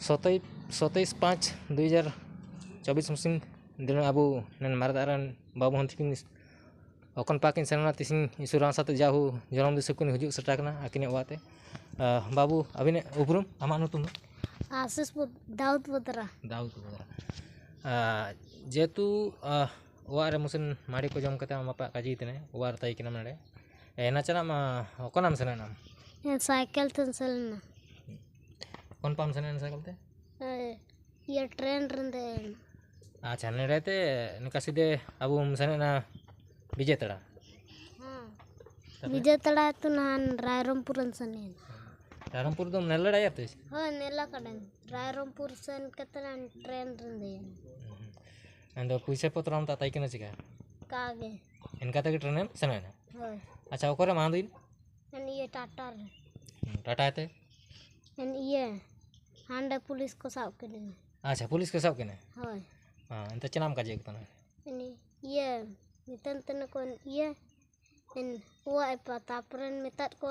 27/5/2024 musim दिन abu nan maradaran babu hontikin okon pakin senana tisin isuran satu jauh jalan disukun hujuk setakna akhirnya wate babu abine ubrum amak nutum आशीष दाऊद पुत्रा जेतु ओवारे मुसन माड़ी को जम कते मापा काजी तने ओवार ताई किना नडे एना चना मा ओकनाम सने नाम साइकिल तन सलना कोन पाम सने साइकिल ते ये ट्रेन रंदे अच्छा नेड़ेते निकासिदे अबु सने ना विजेतड़ा विजेतड़ा तो नान रायरमपुर सने रायरमपुर दम नेल्लड़ा याते हां नेला कड़न रायरमपुर सन कतन ट्रेन रंदे अंदो पुइसे पत्रम ता ताई किना चिका कागे इनका तक ट्रेन सने ना हां अच्छा ओकरे मांदिन एन ये टाटा टाटा ते एन ये हांडा पुलिस को साब के अच्छा पुलिस के साब केने हां हां अंत चनाम काजे तना एन ये मितन तन कोन ये एन हुआ तापरन मितात को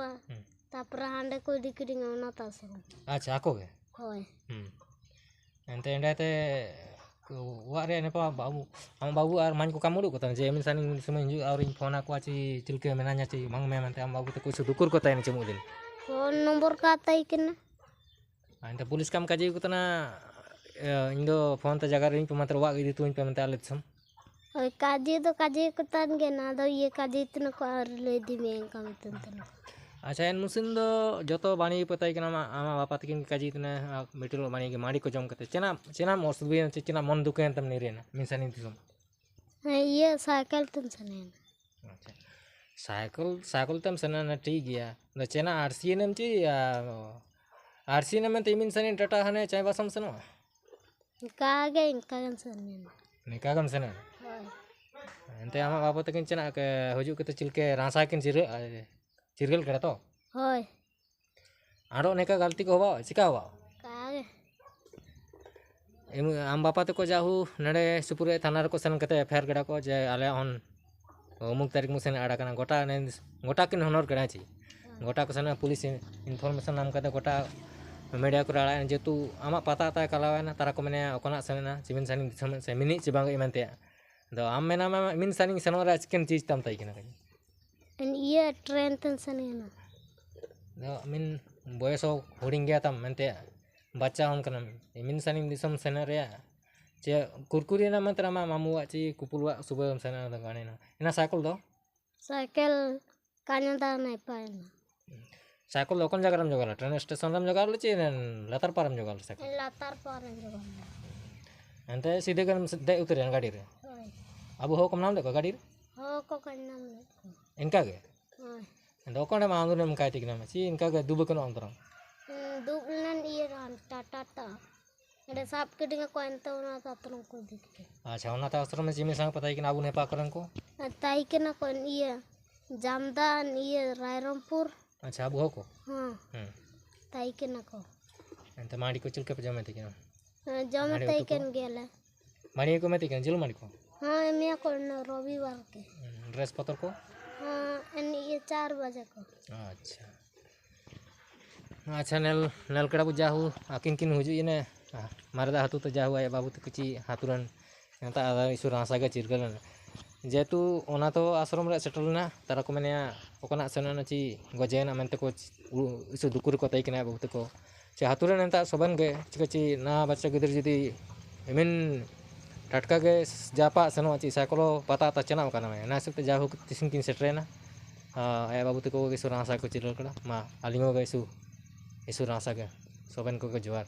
तापर हांडे को दिकडिंग ओना तास अच्छा आको के होय अंत एंडाते वारे ने पा बाबू हम बाबू आर मान को कामुडु को तना जे एमिन सानी समय हिजु और फोन को आची चिलके मेनाnya ची मंग मे मनते हम बाबू ते कुछ दुकुर को ताई ने चमु दिन फोन नंबर का ताई केना अंत पुलिस काम काजे को तना इंदो फोन ते जगह रिंग पे मात्र वा गिदी तुइन पे मनते आलेत सम ओय काजे को तान गे ना दो ये काजे तन को आर ले दी में काम तन अच्छा एन मुसिन दो जतो बानी पताई केना आमा बापा तकिन काजी तने मिटल बानी के माड़ी को जम कते चना मोसबे चना मन दुकेन तम निरेना मिनसानी तिसम ये साइकिल तन सने अच्छा साइकिल तम सना ना ठीक गया द चना आरसी नम ची आरसी नम ते मिनसानी टाटा हने चाय बसम सनो कागे इनका सने निका गम सने एंते आमा बापा तकिन चना के हुजु कते चिलके रासा किन चिरगल करा तो होय आरो नेका गलती को होबा चिका होबा कागे आम बापा तको जाहू नडे सुपुरे थाना रको सन कते फेर गडा को जे आले ऑन अमुक तारीख मुसेन आड़ा कना गोटा किन होनर करा छी गोटा को सन पुलिस इनफॉर्मेशन नाम कते गोटा मीडिया को आड़ा जेतु आमा पता ता कलावेना तारा को मने ओकना सनेना चिमिन सानी से मिनि चिबांग इमनते दो आम मेना मिन सानी सनोरा चिकन चीज तम ताई किना एन ये ट्रेन तन सने ना मिन बयसो हुडिंग गया तम मनते बच्चा हम कना मिन सानी दिसम सेना रे चे कुरकुरी ना मंत्र मा मामुआ ची कुपुलवा सुबह सेना द गाने ना इना साइकिल कान्या दा नहीं पाएना साइकिल लोकन जगरम जगला ट्रेन स्टेशन रम जगल ची लतार पारम जगल साइकिल लातार पारम जगल अंते सीधे गरम दे उतरे गाड़ी रे अब हो कम नाम देखो गाड़ी रे हो को नाम ले इनका के दो कोने मांगु नम काय तिकना ची इनका के दुब कनो अंतरम दुबलन ये रान टाटा एडे साप कडिंग को अंतो ना तातरम को दिख अच्छा ओना ता आश्रम में जिमी संग पताई कि आबू नेपा करन को ताई के ना कोन ये जामदान ये रायरमपुर अच्छा आबू हो को हां ताई के ना को अंत माड़ी को चिलके पे जमे तिकना जमे ताई केन गेला माड़ी को में तिकना जिल माड़ी को हां एमिया को रविवार के ड्रेस पतर को हां एन ये 4 बजे को अच्छा नेल कड़ा को जाहू आकिन किन हुजु इने मारदा हातु तो जाहू आय बाबू तो किछि हातुरन एंता इसुर आसा के चिरगल जेतु ओना तो आश्रम रे सेटलना तारा को मेने ओकना सनना ची गजेना मेनते को इसु दुकुर को ताई किना बाबू को चे हातुरन एंता सबन गे चिकछि ना बच्चा गिदर जदी एमिन टटका के जापा सनो ची साइकिल पता ता चना ओकना में ना सकते जाहू तिसिन किन सेटरेना आय बाबू को इसुर आसा को चिरगल कड़ा मा आलिंगो गे इसु रासा के सोबन को जोहार।